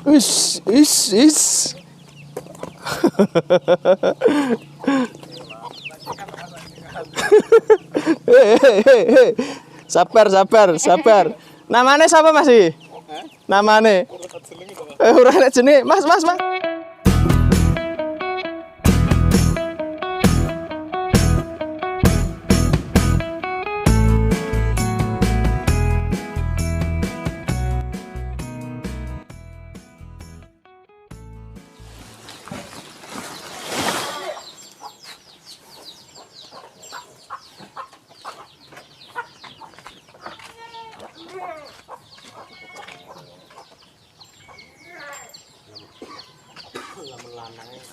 Is. Hei. Sabar. Namanya siapa Mas iki? Namanya? Ora nek jenenge. Mas.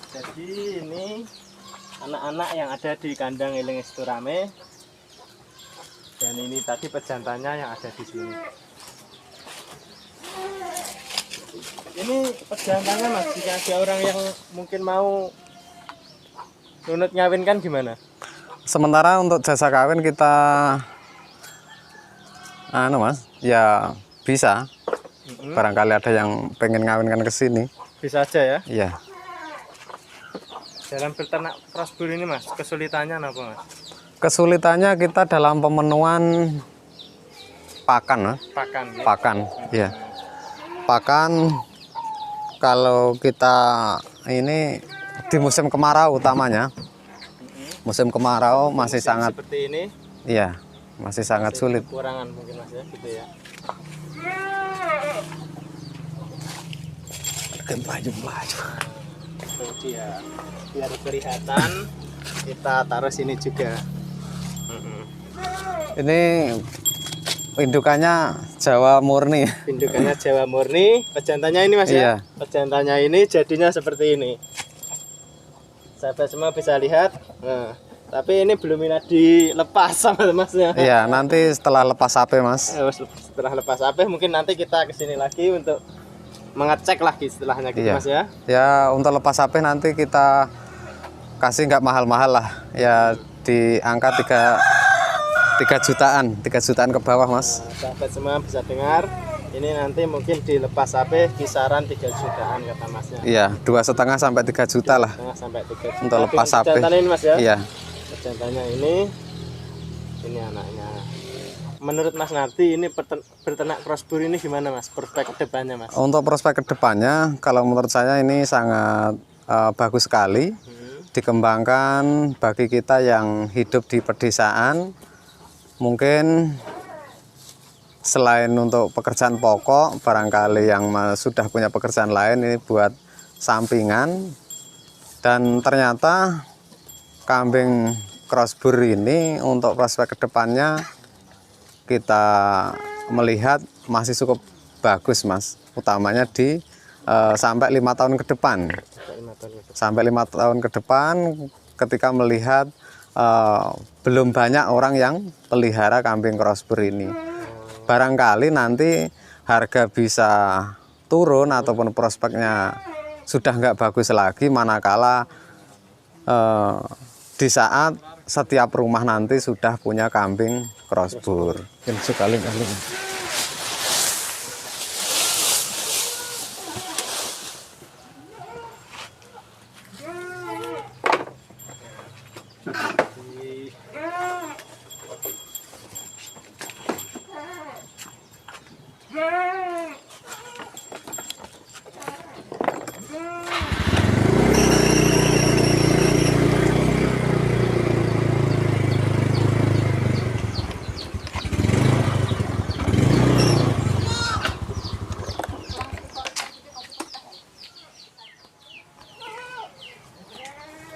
Jadi ini anak-anak yang ada di kandang eling esturame, dan ini tadi pejantannya yang ada di sini. Ini pejantannya Mas, jika ada orang yang mungkin mau nunut ngawinkan gimana? Sementara untuk jasa kawin kita Mas, ya bisa. Barangkali ada yang pengen ngawinkan ke sini. Bisa aja ya? Iya. Dalam berternak crossbreed ini Mas, kesulitannya apa Mas? Kesulitannya kita dalam pemenuhan pakan, Mas. Pakan. Iya. Pakan kalau kita ini di musim kemarau utamanya. Musim kemarau masih sangat seperti ini. Iya, masih sangat sulit. Kekurangan mungkin Mas ya, gitu ya. Laju. Dia biar kelihatan, kita taruh sini juga. Ini indukannya Jawa murni. Indukannya Jawa murni, pejantannya ini Mas ya. Iya. Pejantannya ini jadinya seperti ini. Sahabat semua bisa lihat. Nah, tapi ini belum dilepas sama Masnya. Iya, nanti setelah lepas sapi Mas. Setelah lepas sapi mungkin nanti kita kesini lagi untuk mengecek lagi setelahnya gitu. Iya. Mas ya. Ya untuk lepas sapi nanti kita kasih nggak mahal-mahal lah. Ya di angka 3 jutaan ke bawah Mas. Nah, sahabat semua bisa dengar. Ini nanti mungkin dilepas sapi kisaran 3 jutaan kata Masnya. Iya, 2,5 sampai 3 juta lah. 2,5 sampai 3 juta. Untuk lepas sapi. Ini Mas ya. Iya. Pejantannya ini anaknya. Menurut Mas Nardi ini berternak crossbreed ini gimana Mas? Prospek kedepannya Mas? Untuk prospek kedepannya, kalau menurut saya ini sangat bagus sekali. Dikembangkan bagi kita yang hidup di pedesaan. Mungkin selain untuk pekerjaan pokok, barangkali yang sudah punya pekerjaan lain ini buat sampingan. Dan ternyata kambing crossbreed ini untuk prospek kedepannya kita melihat masih cukup bagus Mas, utamanya di sampai 5 tahun ke depan. Sampai 5 tahun ke depan ketika melihat belum banyak orang yang pelihara kambing crossbreed ini. Barangkali nanti harga bisa turun ataupun prospeknya sudah nggak bagus lagi, manakala di saat setiap rumah nanti sudah punya kambing crossbreed. Sekali.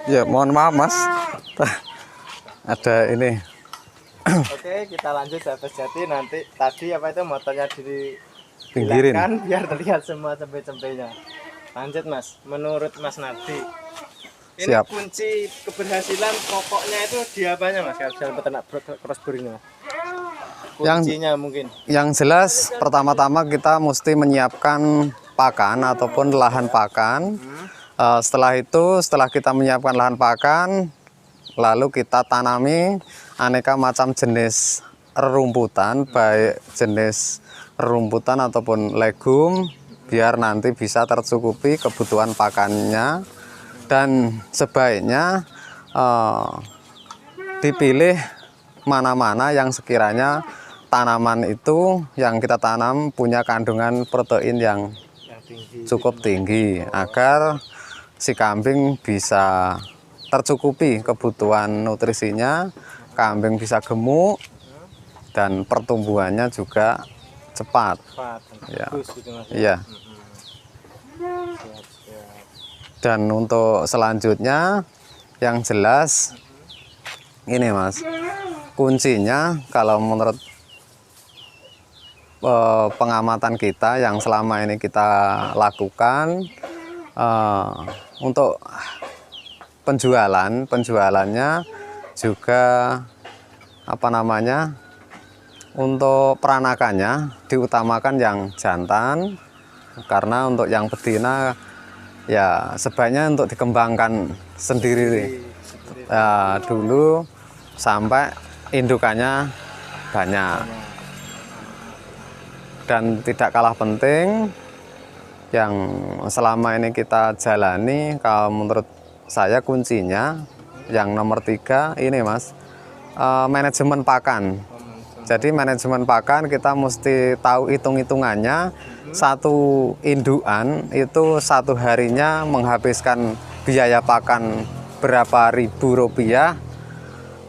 Ya, mohon maaf Mas. Ada ini. Oke, kita lanjut sahabat jati. Nanti tadi apa itu motornya Pinggirin biar terlihat semua cempe-cempenya. Lanjut Mas, menurut Mas Nardi, ini Siap. kunci keberhasilan pokoknya itu di apanya Mas dalam peternak crossbreed-nya? Kuncinya mungkin. Yang jelas pertama-tama kita mesti menyiapkan pakan ataupun lahan pakan. Setelah kita menyiapkan lahan pakan, lalu kita tanami aneka macam jenis rerumputan, baik jenis rerumputan ataupun legum, biar nanti bisa tercukupi kebutuhan pakannya. Dan sebaiknya dipilih mana-mana yang sekiranya tanaman itu yang kita tanam punya kandungan protein yang cukup tinggi agar si kambing bisa tercukupi kebutuhan nutrisinya, kambing bisa gemuk dan pertumbuhannya juga cepat. Ya. Bagus gitu, Mas. Iya. Siap. Dan untuk selanjutnya yang jelas ini Mas, kuncinya kalau menurut pengamatan kita yang selama ini kita lakukan untuk penjualannya juga apa namanya, untuk peranakannya diutamakan yang jantan, karena untuk yang betina ya sebaiknya untuk dikembangkan sendiri dulu sampai indukannya banyak. Dan tidak kalah penting yang selama ini kita jalani, kalau menurut saya kuncinya yang nomor 3 ini Mas, manajemen pakan. Jadi manajemen pakan kita mesti tahu hitung-hitungannya. Satu indukan itu satu harinya menghabiskan biaya pakan berapa ribu rupiah,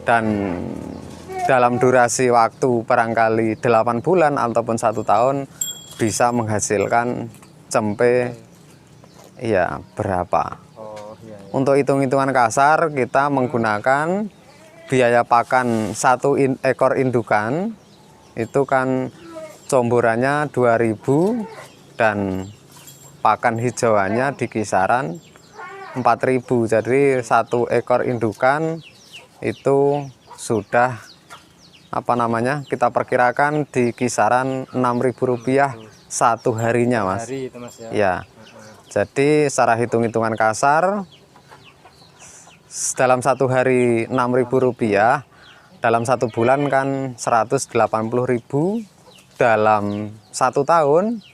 dan dalam durasi waktu barangkali 8 bulan ataupun 1 tahun bisa menghasilkan cempe ya berapa. Untuk hitung-hitungan kasar kita menggunakan biaya pakan 1 ekor indukan itu kan comborannya 2.000 dan pakan hijauannya di kisaran 4.000. Jadi 1 ekor indukan itu sudah apa namanya, kita perkirakan di kisaran 6.000 rupiah 1 harinya Mas. Hari itu, Mas, ya. Ya. Jadi secara hitung-hitungan kasar dalam 1 hari 6.000 rupiah, dalam 1 bulan kan 180.000, dalam 1 tahun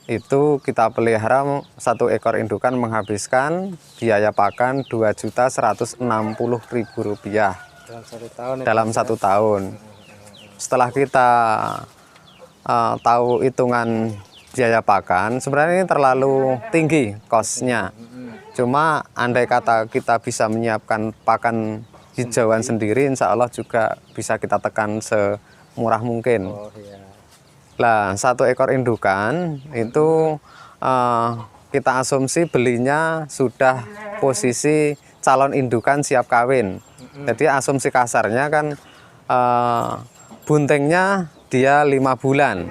itu kita pelihara 1 ekor indukan menghabiskan biaya pakan 2.160.000 rupiah dalam 1 tahun. Setelah kita tahu hitungan biaya pakan, sebenarnya ini terlalu tinggi kosnya. Cuma andai kata kita bisa menyiapkan pakan hijauan sendiri, insya Allah juga bisa kita tekan semurah mungkin. Lah 1 ekor indukan itu kita asumsi belinya sudah posisi calon indukan siap kawin. Jadi asumsi kasarnya kan buntingnya dia 5 bulan.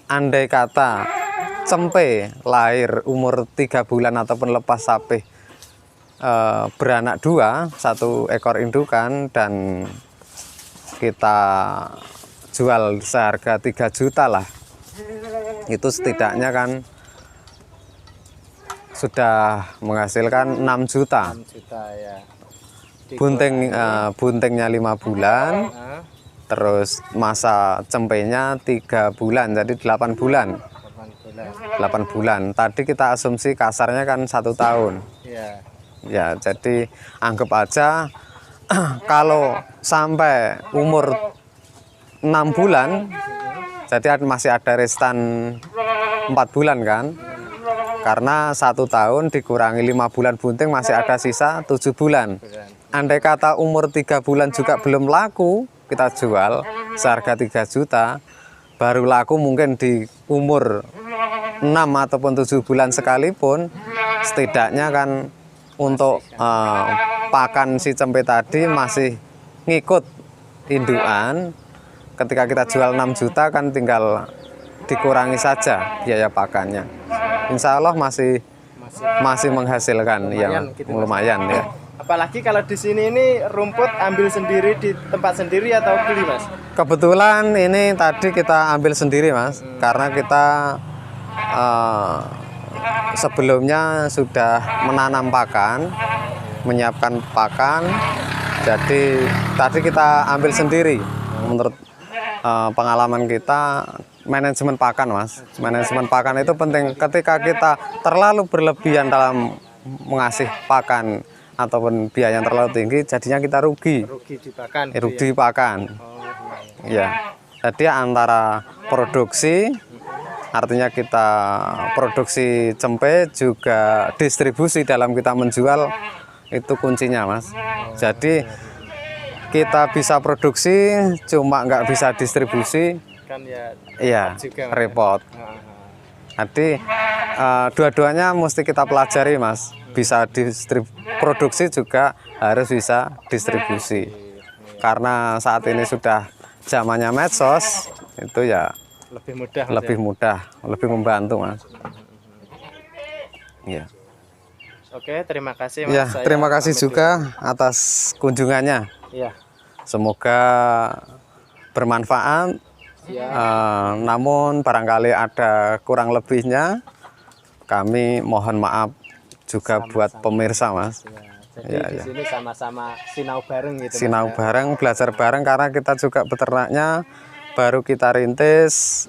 Andai kata cempe lahir umur 3 bulan ataupun lepas sapih beranak 2, 1 ekor indukan, dan kita jual seharga 3 juta lah, itu setidaknya kan sudah menghasilkan 6 juta. 6 juta ya. Buntingnya 5 bulan, terus masa cempenya 3 bulan, jadi 8 bulan. 8 bulan. Tadi kita asumsi kasarnya kan 1 tahun. Ya, jadi anggap aja kalau sampai umur 6 bulan, jadi masih ada restan 4 bulan kan, karena 1 tahun dikurangi 5 bulan bunting masih ada sisa 7 bulan. Andai kata umur 3 bulan juga belum laku, kita jual seharga 3 juta, baru laku mungkin di umur 6 ataupun 7 bulan sekalipun, setidaknya kan untuk pakan si cempe tadi masih ngikut indukan. Ketika kita jual 6 juta kan tinggal dikurangi saja biaya pakannya. Insya Allah masih menghasilkan yang lumayan ya. Apalagi kalau di sini ini rumput ambil sendiri di tempat sendiri atau beli, Mas? Kebetulan ini tadi kita ambil sendiri, Mas, karena kita sebelumnya sudah menanam pakan, menyiapkan pakan. Jadi tadi kita ambil sendiri. Menurut pengalaman kita manajemen pakan, Mas. Manajemen pakan itu penting. Ketika kita terlalu berlebihan dalam mengasih pakan ataupun biaya yang terlalu tinggi, jadinya kita rugi. Rugi di pakan. Rugi pakan. Ya. Jadi antara produksi, artinya kita produksi cempe, juga distribusi dalam kita menjual, itu kuncinya, Mas. Jadi kita bisa produksi, cuma nggak bisa distribusi, Kan ya iya, juga, Mas. repot. Jadi dua-duanya mesti kita pelajari, Mas. Bisa produksi juga harus bisa distribusi. Karena saat ini sudah zamannya medsos, itu ya Lebih mudah, Mas, lebih ya? mudah, lebih membantu, Mas. Iya. Oke, terima kasih, Mas. Ya, Saya terima kasih pamit juga atas kunjungannya. dulu. Iya. Semoga bermanfaat. Namun barangkali ada kurang lebihnya, kami mohon maaf juga buat pemirsa, Mas. Ya, jadi di sini sama-sama sinau bareng gitu, Mas, Sinau ya? bareng, belajar bareng, karena kita juga peternaknya baru kita rintis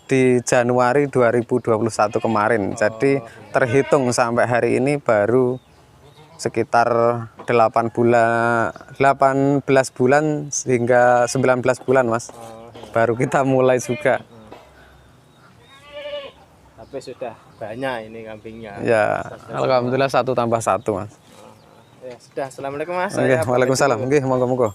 di Januari 2021 kemarin. Jadi terhitung sampai hari ini baru sekitar 18 bulan hingga 19 bulan, Mas. Baru kita mulai juga. Tapi sudah banyak ini kambingnya. Ya, alhamdulillah 1 tambah 1, Mas. Ya sudah, assalamualaikum, Mas. Oke, Saya pamit waalaikumsalam. dulu. Oke, monggo-monggo.